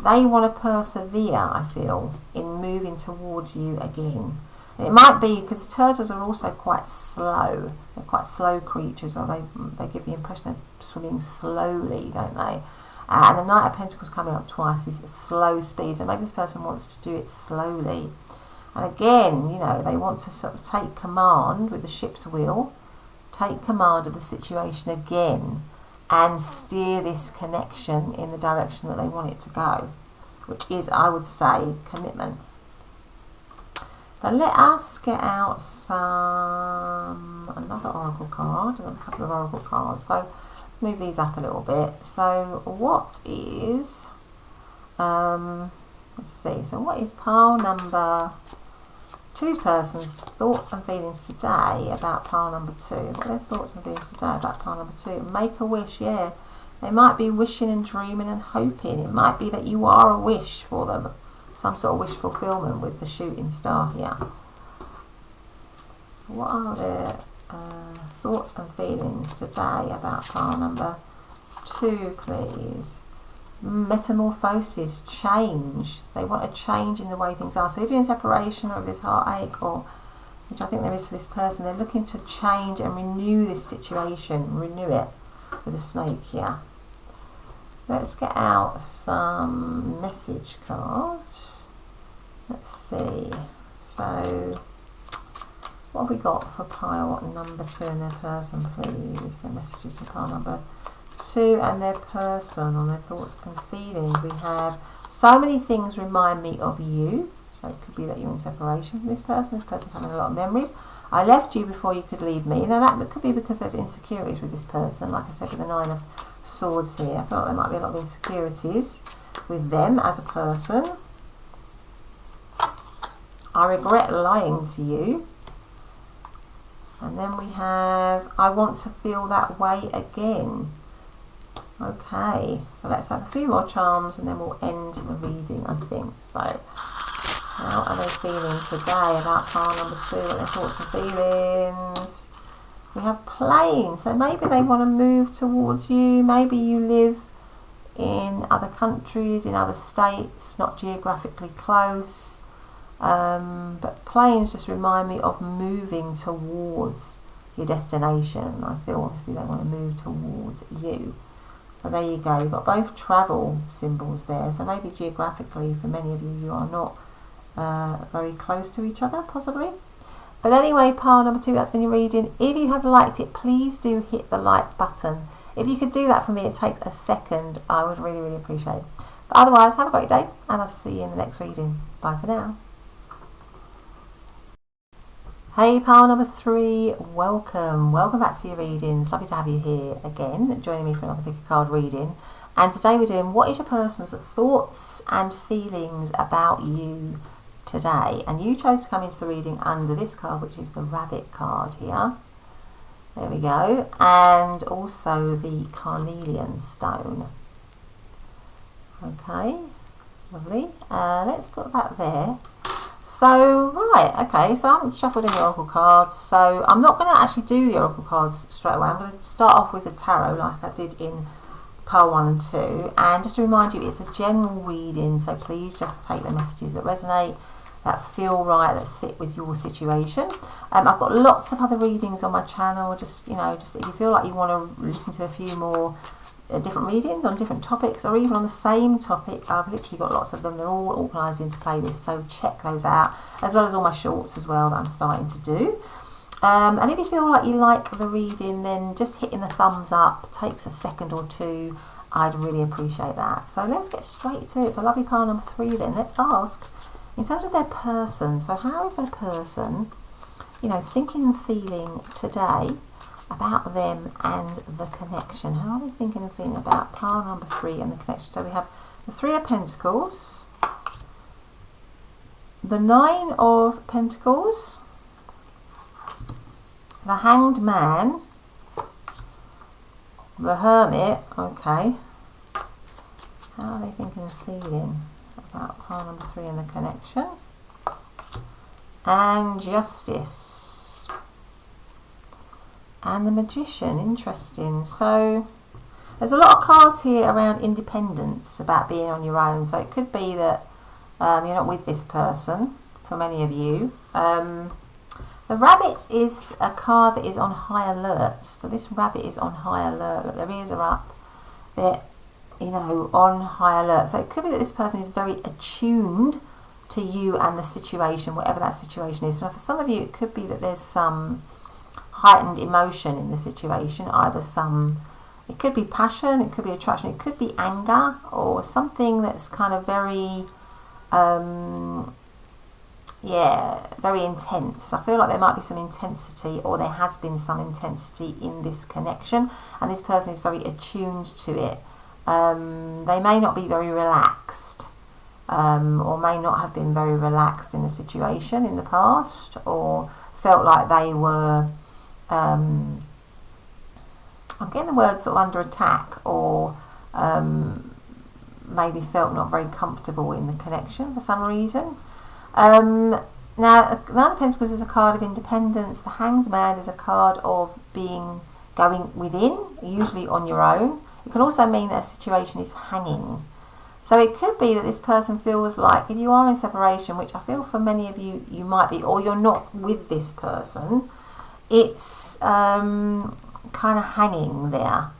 they want to persevere, I feel, in moving towards you again. And it might be because turtles are also quite slow. They're quite slow creatures, or they give the impression of swimming slowly, don't they? And the Knight of Pentacles coming up twice is slow speed, so maybe this person wants to do it slowly. And again, you know, they want to sort of take command with the ship's wheel, take command of the situation again and steer this connection in the direction that they want it to go, which is, I would say, commitment. But let us get out another oracle card, a couple of oracle cards. So let's move these up a little bit. So what is, let's see, so what is pile number 2's person's thoughts and feelings today about pile number 2? What are their thoughts and feelings today about pile number 2? Make a wish, yeah. They might be wishing and dreaming and hoping. It might be that you are a wish for them. Some sort of wish fulfillment with the shooting star here. What are their thoughts and feelings today about pile number 2, please? Metamorphosis, change. They want a change in the way things are. So if you're in separation or if there's heartache, or which I think there is for this person, they're looking to change and renew this situation, renew it with a snake here. Let's get out some message cards. Let's see. So what have we got for pile number 2 and their person, please? The messages for pile number 2 and their person on their thoughts and feelings. We have so many things remind me of you. So it could be that you're in separation from this person. This person's having a lot of memories. I left you before you could leave me. Now that could be because there's insecurities with this person. Like I said, with the 9 of Swords here, I feel like there might be a lot of insecurities with them as a person. I regret lying to you. And then we have, I want to feel that way again. Okay, so let's have a few more charms and then we'll end the reading, I think. So, how are they feeling today about pile number 2? What are their thoughts and feelings? We have playing, so maybe they want to move towards you. Maybe you live in other countries, in other states, not geographically close. But planes just remind me of moving towards your destination. I feel obviously they want to move towards you. So there you go, you've got both travel symbols there. So maybe geographically, for many of you, you are not very close to each other, possibly. But anyway, pile number 2, that's been your reading. If you have liked it, please do hit the like button. If you could do that for me, it takes a second. I would really, really appreciate it. But otherwise, have a great day, and I'll see you in the next reading. Bye for now. Hey, pile number 3, welcome. Welcome back to your readings. Lovely to have you here again, joining me for another pick a card reading. And today we're doing, what is your person's thoughts and feelings about you today? And you chose to come into the reading under this card, which is the rabbit card here. There we go. And also the Carnelian stone. Okay, lovely. Let's put that there. So, right, okay, so I haven't shuffled any oracle cards, so I'm not going to actually do the oracle cards straight away. I'm going to start off with the tarot like I did in pile 1 and 2. And just to remind you, it's a general reading, so please just take the messages that resonate, that feel right, that sit with your situation. I've got lots of other readings on my channel. Just if you feel like you want to listen to a few more different readings on different topics, or even on the same topic, I've literally got lots of them. They're all organised into playlists, so check those out, as well as all my shorts as well that I'm starting to do. And if you feel like you like the reading, then just hitting the thumbs up takes a second or two. I'd really appreciate that. So let's get straight to it for lovely pile number 3 then. Let's ask, in terms of their person, so how is their person, thinking and feeling today about them and the connection? How are they thinking and feeling about pile number 3 and the connection? So we have the 3 of Pentacles, the 9 of Pentacles, the Hanged Man, the Hermit. Okay, how are they thinking and feeling about pile number 3 and the connection? And Justice. And the Magician, interesting. So there's a lot of cards here around independence, about being on your own. So it could be that you're not with this person, for many of you. The rabbit is a card that is on high alert. So this rabbit is on high alert. Look, their ears are up. They're, on high alert. So it could be that this person is very attuned to you and the situation, whatever that situation is. Now for some of you, it could be that there's some heightened emotion in the situation, either it could be passion, it could be attraction, it could be anger, or something that's kind of very, very intense. I feel like there might be some intensity, or there has been some intensity in this connection, and this person is very attuned to it. They may not be very relaxed, or may not have been very relaxed in the situation in the past, or felt like they were, I'm getting the word sort of under attack, or maybe felt not very comfortable in the connection for some reason. Now, the Nine of Pentacles is a card of independence. The Hanged Man is a card of going within, usually on your own. It can also mean that a situation is hanging. So it could be that this person feels like, if you are in separation, which I feel for many of you, you might be, or you're not with this person, it's kind of hanging there.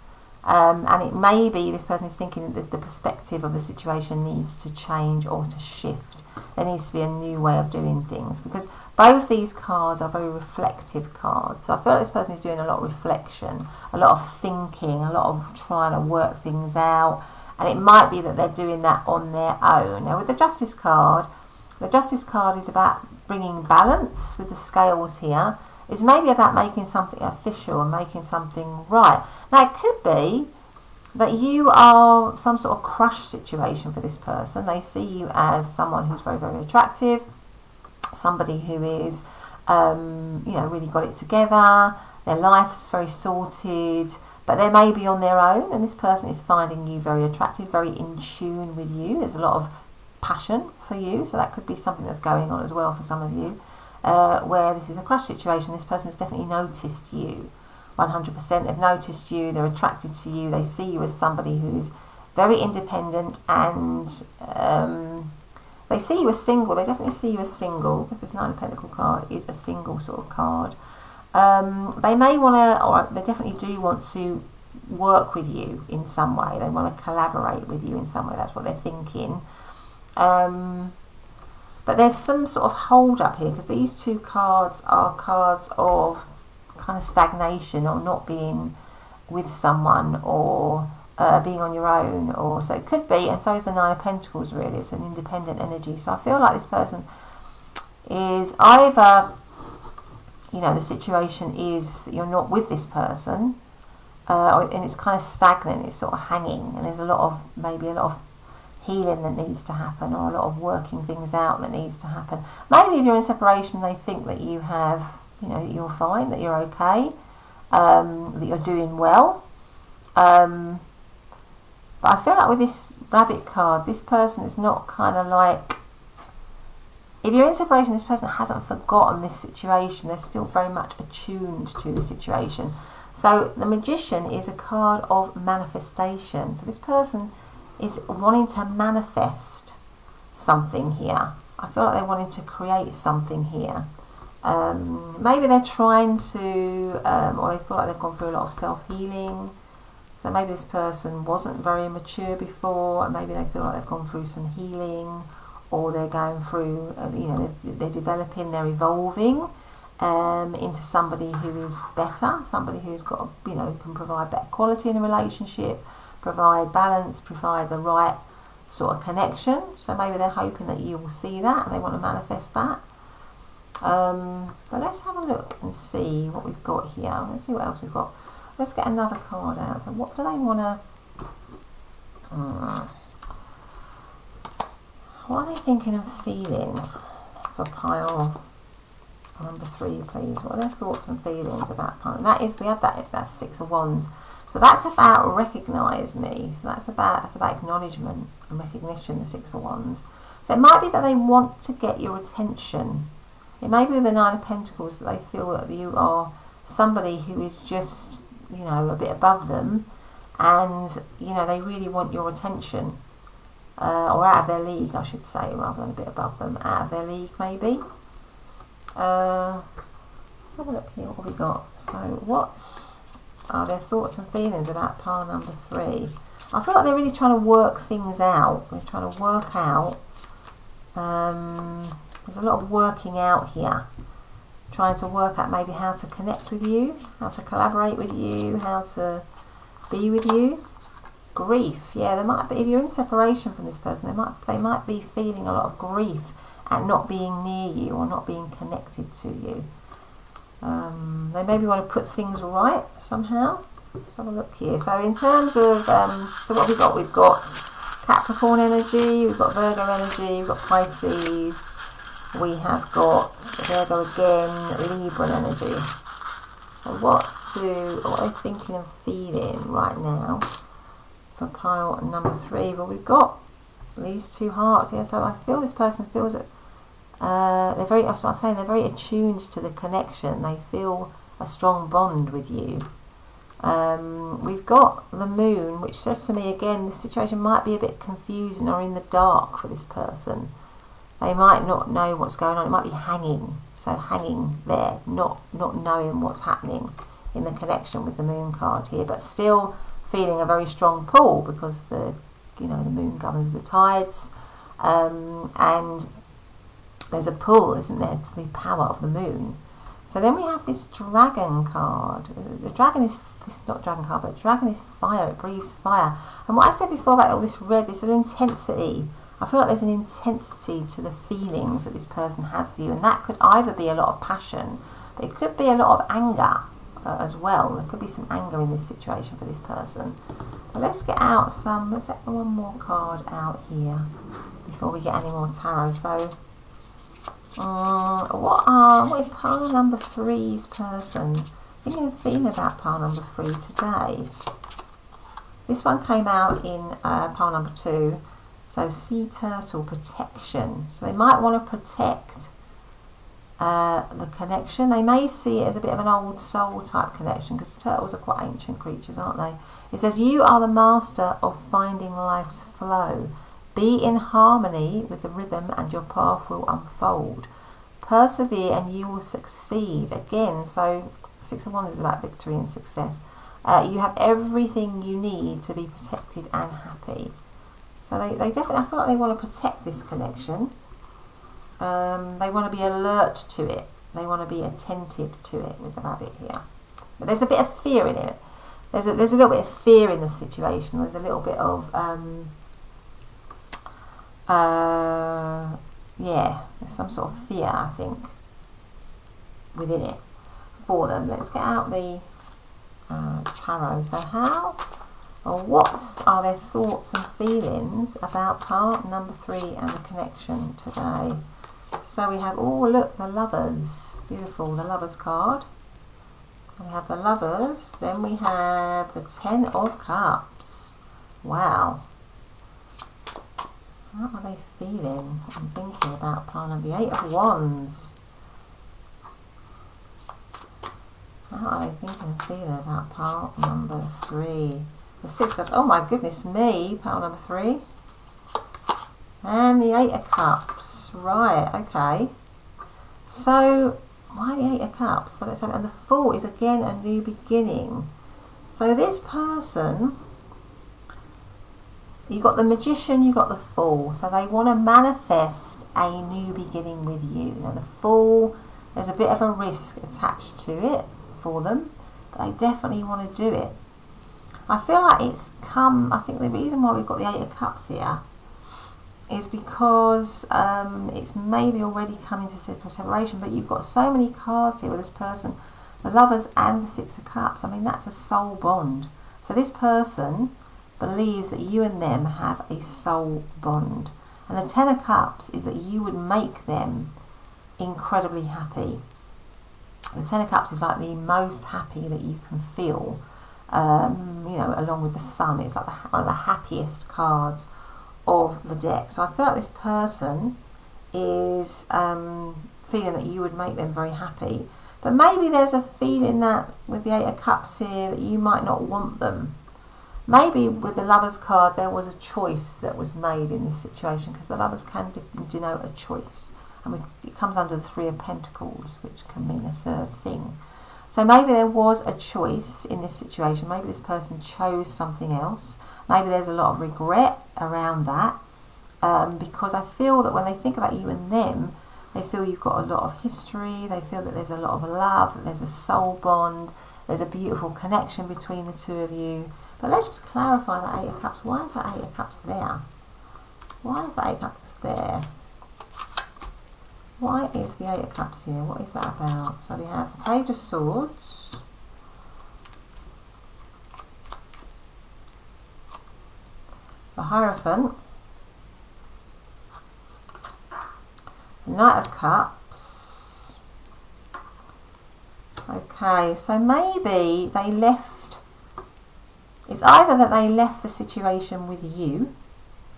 And it may be this person is thinking that the perspective of the situation needs to change or to shift. There needs to be a new way of doing things, because both these cards are very reflective cards. So I feel like this person is doing a lot of reflection, a lot of thinking, a lot of trying to work things out, and it might be that they're doing that on their own. Now with the Justice card is about bringing balance with the scales here. It's maybe about making something official and making something right. Now it could be that you are some sort of crush situation for this person. They see you as someone who's very, very attractive, somebody who is, really got it together, their life's very sorted, but they may be on their own, and this person is finding you very attractive, very in tune with you. There's a lot of passion for you, so that could be something that's going on as well for some of you, where this is a crush situation. This person has definitely noticed you. 100%. They've noticed you, they're attracted to you, they see you as somebody who's very independent, and they see you as single. They definitely see you as single, because this Nine of Pentacles card is a single sort of card. They may want to, or they definitely do want to work with you in some way. They want to collaborate with you in some way. That's what they're thinking. But there's some sort of hold up here, because these two cards are cards of kind of stagnation, or not being with someone, or being on your own, or so it could be. And so is the Nine of Pentacles. Really, it's an independent energy. So I feel like this person is either, the situation is that you're not with this person, and it's kind of stagnant, it's sort of hanging, and there's maybe a lot of healing that needs to happen, or a lot of working things out that needs to happen. Maybe if you're in separation, they think that you have, that you're fine, that you're okay, that you're doing well. But I feel like with this Rabbit card, this person is not kind of like, if you're in separation, this person hasn't forgotten this situation. They're still very much attuned to the situation. So the Magician is a card of manifestation. So this person is wanting to manifest something here. I feel like they're wanting to create something here. Maybe they're trying to, or they feel like they've gone through a lot of self-healing. So maybe this person wasn't very mature before, and maybe they feel like they've gone through some healing, or they're going through, they're developing, they're evolving into somebody who is better, somebody who's got, can provide better quality in a relationship, provide balance, provide the right sort of connection. So maybe they're hoping that you will see that, and they want to manifest that. But let's have a look and see what we've got here. Let's see what else we've got. Let's get another card out. So what do they want to... what are they thinking and feeling for pile number 3, please? What are their thoughts and feelings about pile? That's Six of Wands. So that's about recognise me. So that's about acknowledgement and recognition, the Six of Wands. So it might be that they want to get your attention. It may be with the Nine of Pentacles that they feel that you are somebody who is just, a bit above them, and, they really want your attention. Or out of their league, I should say, rather than a bit above them. Out of their league, maybe. Let's have a look here, what have we got? So what are their thoughts and feelings about pile number 3? I feel like they're really trying to work things out. They're trying to work out. There's a lot of working out here. trying to work out maybe how to connect with you, how to collaborate with you, how to be with you. Grief, yeah, there might be, if you're in separation from this person, they might be feeling a lot of grief at not being near you or not being connected to you. They maybe want to put things right somehow. Let's have a look here. So in terms of, so what we've got? We've got Capricorn energy, we've got Virgo energy, we've got Pisces, we have got Virgo again, Libra energy. So what are they thinking and feeling right now for pile number 3? Well, we've got these 2 hearts here, so I feel this person feels that they're very, that's what I'm saying, they're very attuned to the connection. They feel a strong bond with you. We've got the moon, which says to me again, this situation might be a bit confusing or in the dark for this person. They might not know what's going on. It might be hanging, so hanging there, not knowing what's happening in the connection with the moon card here, but still feeling a very strong pull because the moon governs the tides, and there's a pull, isn't there, to the power of the moon. So then we have this dragon card. The dragon is, this not dragon card, but dragon is fire. It breathes fire. And what I said before about all this red, there's an intensity. I feel like there's an intensity to the feelings that this person has for you, and that could either be a lot of passion, but it could be a lot of anger as well. There could be some anger in this situation for this person. But let's get one more card out here before we get any more tarot. So what is pile number 3's person thinking and feeling about pile number 3 today? This one came out in pile number 2. So sea turtle, protection. So they might want to protect the connection. They may see it as a bit of an old soul type connection, because turtles are quite ancient creatures, aren't they? It says, you are the master of finding life's flow. Be in harmony with the rhythm and your path will unfold. Persevere and you will succeed. Again, so 6 of Wands is about victory and success. You have everything you need to be protected and happy. So they definitely, I feel like they want to protect this connection. They want to be alert to it. They want to be attentive to it with the rabbit here. But there's a bit of fear in it. There's a little bit of fear in the situation. There's a little bit of yeah, there's some sort of fear, I think, within it for them. Let's get out the tarot. So what are their thoughts and feelings about part number 3 and the connection today? So we have, oh look, the Lovers. Beautiful, the Lovers card. So we have the Lovers, then we have the 10 of Cups. Wow. How are they feeling and thinking about part number 8 of Wands? How are they thinking and feeling about part number 3? The 6 of Cups. Oh my goodness me, part number 3. And the 8 of Cups. Right, okay. So, why the 8 of Cups? So let's have it. And the Fool is again a new beginning. So this person, you got the Magician, you got the Fool. So they want to manifest a new beginning with you. Now the Fool, there's a bit of a risk attached to it for them, but they definitely want to do it. I feel like I think the reason why we've got the 8 of Cups here is because it's maybe already coming to separation, but you've got so many cards here with this person, the Lovers and the 6 of Cups. I mean, that's a soul bond. So this person believes that you and them have a soul bond. And the 10 of Cups is that you would make them incredibly happy. The 10 of Cups is like the most happy that you can feel, along with the Sun. It's like one of the happiest cards of the deck. So I feel like this person is feeling that you would make them very happy. But maybe there's a feeling that with the 8 of Cups here that you might not want them. Maybe with the Lovers card there was a choice that was made in this situation, because the Lovers can denote a choice. And it comes under the 3 of Pentacles, which can mean a third thing. So maybe there was a choice in this situation. Maybe this person chose something else. Maybe there's a lot of regret around that, because I feel that when they think about you and them, They feel you've got a lot of history. They feel that there's a lot of love, that there's a soul bond, there's a beautiful connection between the two of you. But let's just clarify that Eight of Cups. Why is that Eight of Cups there? Why is that Eight of Cups there? Why is the Eight of Cups here? What is that about? So we have the Page of Swords, the Hierophant, the Knight of Cups. Okay, so maybe they left, it's either that they left the situation with you,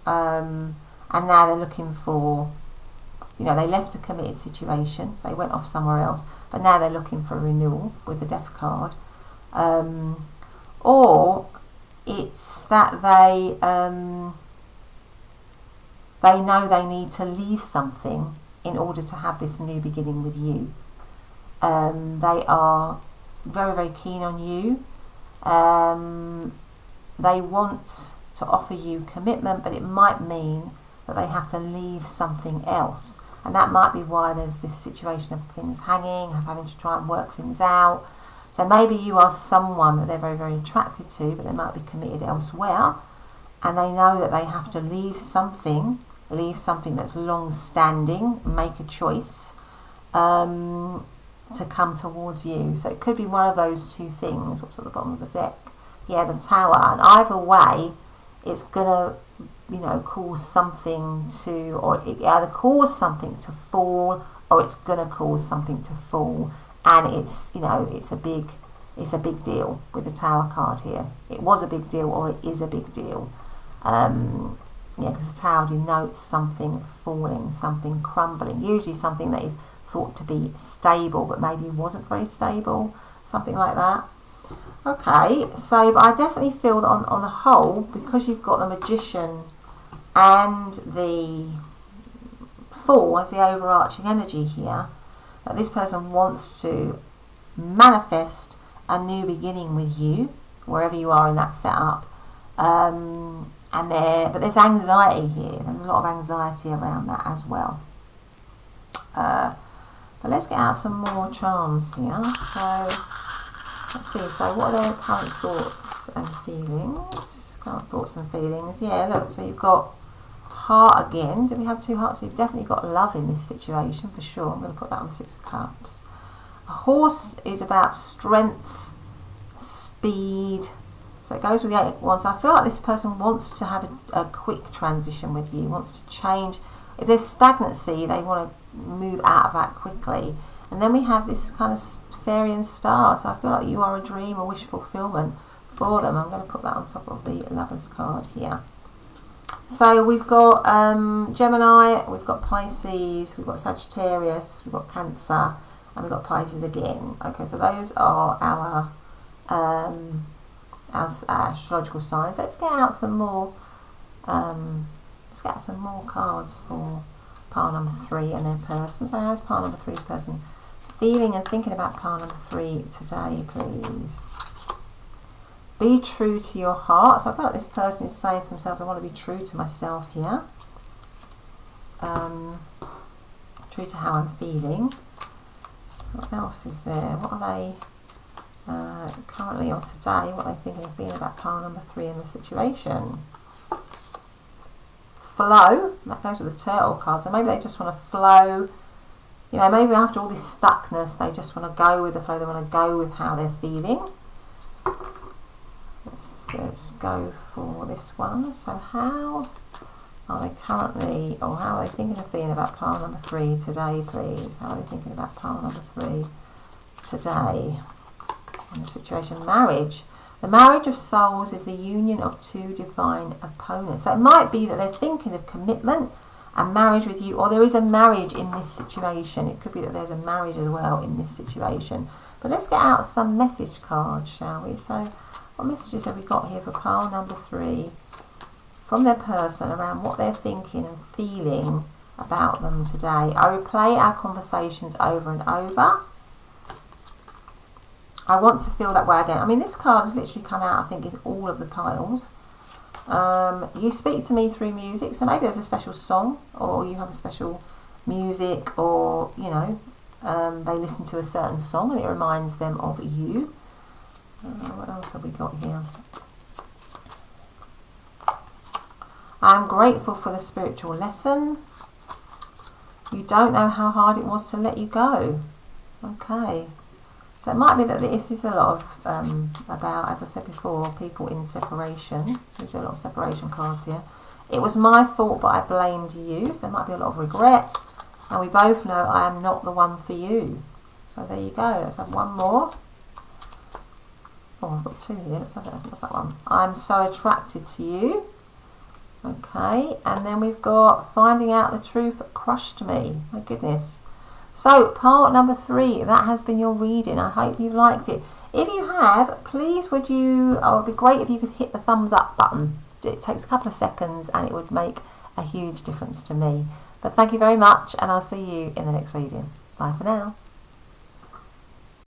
and now they're looking for, you know, they left a committed situation, they went off somewhere else, but now they're looking for a renewal with the Death card. Or it's that they know they need to leave something in order to have this new beginning with you. They are very, very keen on you. They want to offer you commitment, but it might mean that they have to leave something else. And that might be why there's this situation of things hanging, of having to try and work things out. So maybe you are someone that they're very, very attracted to, but they might be committed elsewhere. And they know that they have to leave something that's long-standing, make a choice to come towards you. So it could be one of those two things. What's at the bottom of the deck? Yeah, the Tower. And either way, it's going to, you know, cause something to, or it either cause something to fall, or it's going to cause something to fall. And it's, you know, it's a big deal with the Tower card here. It was a big deal, or it is a big deal. Yeah, because the Tower denotes something falling, something crumbling, usually something that is thought to be stable, but maybe wasn't very stable, something like that. Okay, so but I definitely feel that on the whole, because you've got the Magician and the Fool as the overarching energy here, that this person wants to manifest a new beginning with you, wherever you are in that setup. But there's anxiety here. There's a lot of anxiety around that as well. But let's get out some more charms here. So let's see. So what are their current thoughts and feelings? Current thoughts and feelings. Yeah, look. So you've got Heart again. Do we have two hearts? So you've definitely got love in this situation for sure. I'm going to put that on the Six of Cups. A Horse is about strength, speed. So it goes with the Eight of Wands. I feel like this person wants to have a quick transition with you, wants to change. If there's stagnancy, they want to move out of that quickly. And then we have this kind of Fairy and Star. So I feel like you are a dream, a wish fulfillment for them. I'm going to put that on top of the Lovers card here. So we've got Gemini, we've got Pisces, we've got Sagittarius, we've got Cancer, and we've got Pisces again. Okay, so those are our astrological signs. Let's get out some more. Let's get out some more cards for pile number 3 and their person. So how's pile number 3's person feeling and thinking about pile number 3 today, please? Be true to your heart. So I feel like this person is saying to themselves, I want to be true to myself here. True to how I'm feeling. What else is there? What are they currently or today? What are they thinking and feeling about pile number 3 in the situation? Flow. That goes with the Turtle card. So maybe they just want to flow. You know, maybe after all this stuckness, they just want to go with the flow. They want to go with how they're feeling. Let's go for this one. So how are they currently, or how are they thinking and feeling about pile number 3 today, please? How are they thinking about pile number 3 today? In the situation, marriage. The marriage of souls is the union of two divine opponents. So it might be that they're thinking of commitment and marriage with you, or there is a marriage in this situation. It could be that there's a marriage as well in this situation. But let's get out some message cards, shall we? So what messages have we got here for pile number 3 from their person around what they're thinking and feeling about them today? I replay our conversations over and over. I want to feel that way again. I mean, this card has literally come out, I think, in all of the piles. You speak to me through music. So maybe there's a special song, or you have a special music, or you know, they listen to a certain song and it reminds them of you. What else have we got here? I'm grateful for the spiritual lesson. You don't know how hard it was to let you go. Okay. So it might be that this is a lot of about, as I said before, people in separation. So there's a lot of separation cards here. It was my fault, but I blamed you. So there might be a lot of regret. And we both know I am not the one for you. So there you go. Let's have one more. Oh, I've got two here. Let's have that. What's that one? I'm so attracted to you. Okay. And then we've got finding out the truth crushed me. My goodness. So, part number 3, that has been your reading. I hope you liked it. If you have, please would you, it would be great if you could hit the thumbs up button. It takes a couple of seconds and it would make a huge difference to me. But thank you very much, and I'll see you in the next reading. Bye for now.